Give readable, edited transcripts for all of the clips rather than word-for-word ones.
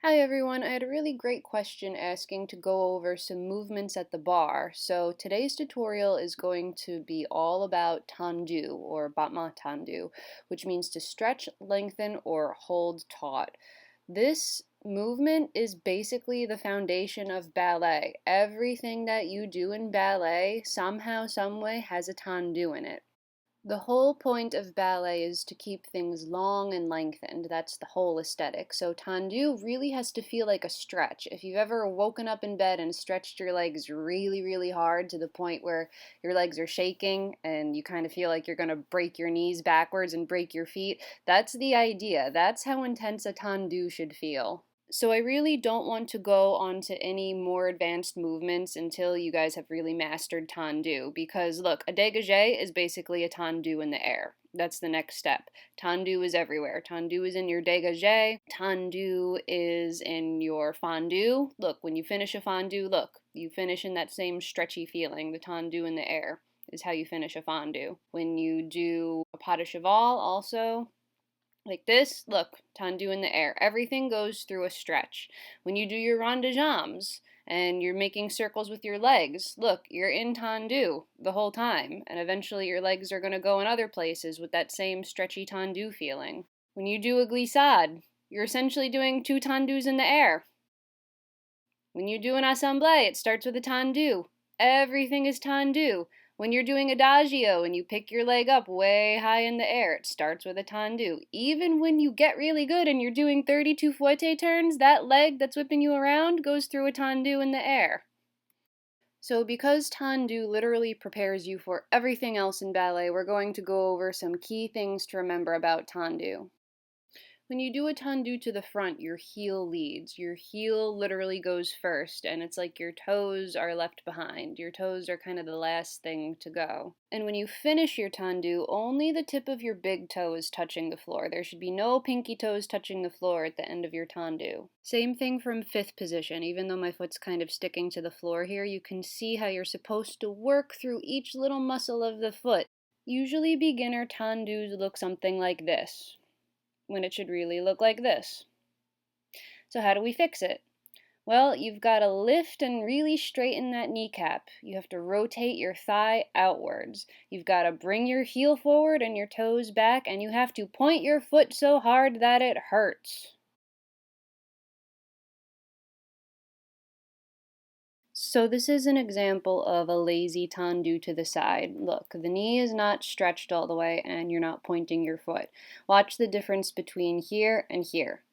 Hi everyone, I had a really great question asking to go over some movements at the bar. So today's tutorial is going to be all about Tendu or Battement Tendu, which means to stretch, lengthen, or hold taut. This movement is basically the foundation of ballet. Everything that you do in ballet somehow, someway has a Tendu in it. The whole point of ballet is to keep things long and lengthened. That's the whole aesthetic. So tendu really has to feel like a stretch. If you've ever woken up in bed and stretched your legs really, really hard to the point where your legs are shaking and you kind of feel like you're going to break your knees backwards and break your feet, that's the idea. That's how intense a tendu should feel. So I really don't want to go on to any more advanced movements until you guys have really mastered tendu, because look, a dégagé is basically a tendu in the air. That's the next step. Tendu is everywhere. Tendu is in your dégagé. Tendu is in your fondue. Look, when you finish a fondue, look, you finish in that same stretchy feeling. The tendu in the air is how you finish a fondue. When you do a pas de cheval also, like this, look, tendu in the air. Everything goes through a stretch. When you do your rond de jambes and you're making circles with your legs, look, you're in tendu the whole time, and eventually your legs are going to go in other places with that same stretchy tendu feeling. When you do a glissade, you're essentially doing two tendus in the air. When you do an assemblée, it starts with a tendu. Everything is tendu. When you're doing adagio and you pick your leg up way high in the air, it starts with a tendu. Even when you get really good and you're doing 32 fouette turns, that leg that's whipping you around goes through a tendu in the air. So because tendu literally prepares you for everything else in ballet, we're going to go over some key things to remember about tendu. When you do a tendu to the front, your heel leads. Your heel literally goes first, and it's like your toes are left behind. Your toes are kind of the last thing to go. And when you finish your tendu, only the tip of your big toe is touching the floor. There should be no pinky toes touching the floor at the end of your tendu. Same thing from fifth position. Even though my foot's kind of sticking to the floor here, you can see how you're supposed to work through each little muscle of the foot. Usually beginner tendus look something like this, when it should really look like this. So how do we fix it? Well, you've got to lift and really straighten that kneecap. You have to rotate your thigh outwards. You've got to bring your heel forward and your toes back, and you have to point your foot so hard that it hurts. So this is an example of a lazy tendu to the side. Look, the knee is not stretched all the way and you're not pointing your foot. Watch the difference between here and here.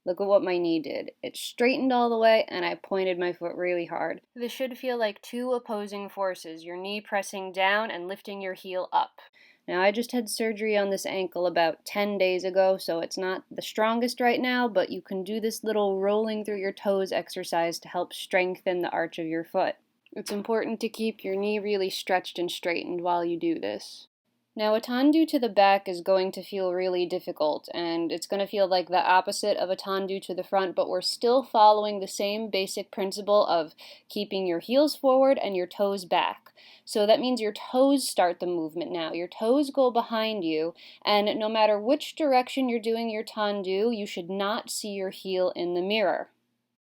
Look at what my knee did. It straightened all the way and I pointed my foot really hard. This should feel like two opposing forces, your knee pressing down and lifting your heel up. Now, I just had surgery on this ankle about 10 days ago, so it's not the strongest right now, but you can do this little rolling through your toes exercise to help strengthen the arch of your foot. It's important to keep your knee really stretched and straightened while you do this. Now, a tendu to the back is going to feel really difficult, and it's going to feel like the opposite of a tendu to the front, but we're still following the same basic principle of keeping your heels forward and your toes back. So that means your toes start the movement now. Your toes go behind you, and no matter which direction you're doing your tendu, you should not see your heel in the mirror.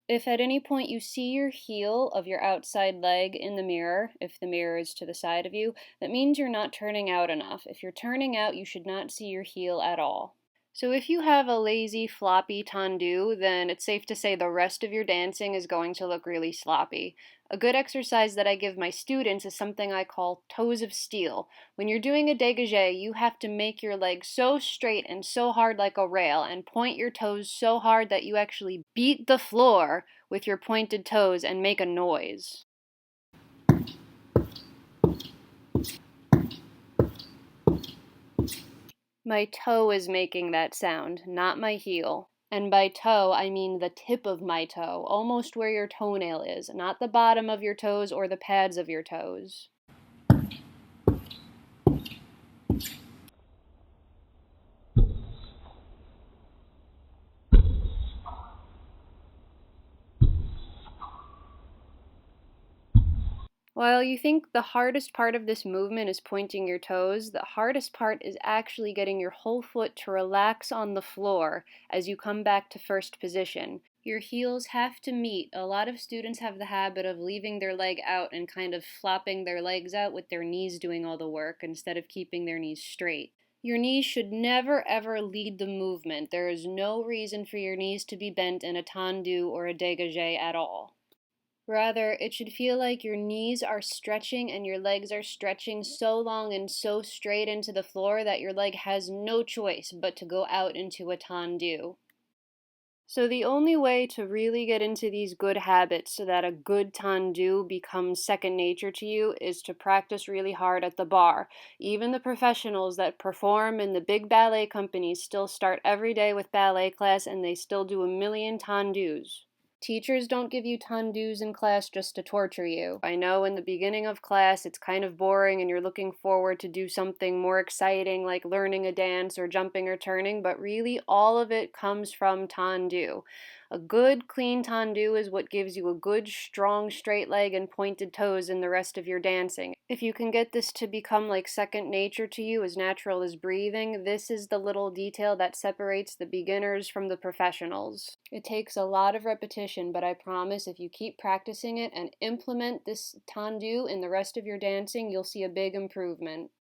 If at any point you see your heel of your outside leg in the mirror, if the mirror is to the side of you, that means you're not turning out enough. If you're turning out, you should not see your heel at all. So if you have a lazy, floppy tendu, then it's safe to say the rest of your dancing is going to look really sloppy. A good exercise that I give my students is something I call toes of steel. When you're doing a dégagé, you have to make your legs so straight and so hard like a rail and point your toes so hard that you actually beat the floor with your pointed toes and make a noise. My toe is making that sound, not my heel. And by toe, I mean the tip of my toe, almost where your toenail is, not the bottom of your toes or the pads of your toes. While you think the hardest part of this movement is pointing your toes, the hardest part is actually getting your whole foot to relax on the floor as you come back to first position. Your heels have to meet. A lot of students have the habit of leaving their leg out and kind of flopping their legs out with their knees doing all the work instead of keeping their knees straight. Your knees should never ever lead the movement. There is no reason for your knees to be bent in a tendu or a dégagé at all. Rather, it should feel like your knees are stretching and your legs are stretching so long and so straight into the floor that your leg has no choice but to go out into a tendu. So the only way to really get into these good habits so that a good tendu becomes second nature to you is to practice really hard at the bar. Even the professionals that perform in the big ballet companies still start every day with ballet class and they still do a million tendus. Teachers don't give you tendus in class just to torture you. I know in the beginning of class it's kind of boring and you're looking forward to do something more exciting like learning a dance or jumping or turning, but really all of it comes from tendu. A good clean tendu is what gives you a good strong straight leg and pointed toes in the rest of your dancing. If you can get this to become like second nature to you, as natural as breathing, this is the little detail that separates the beginners from the professionals. It takes a lot of repetition, but I promise if you keep practicing it and implement this tendu in the rest of your dancing, you'll see a big improvement.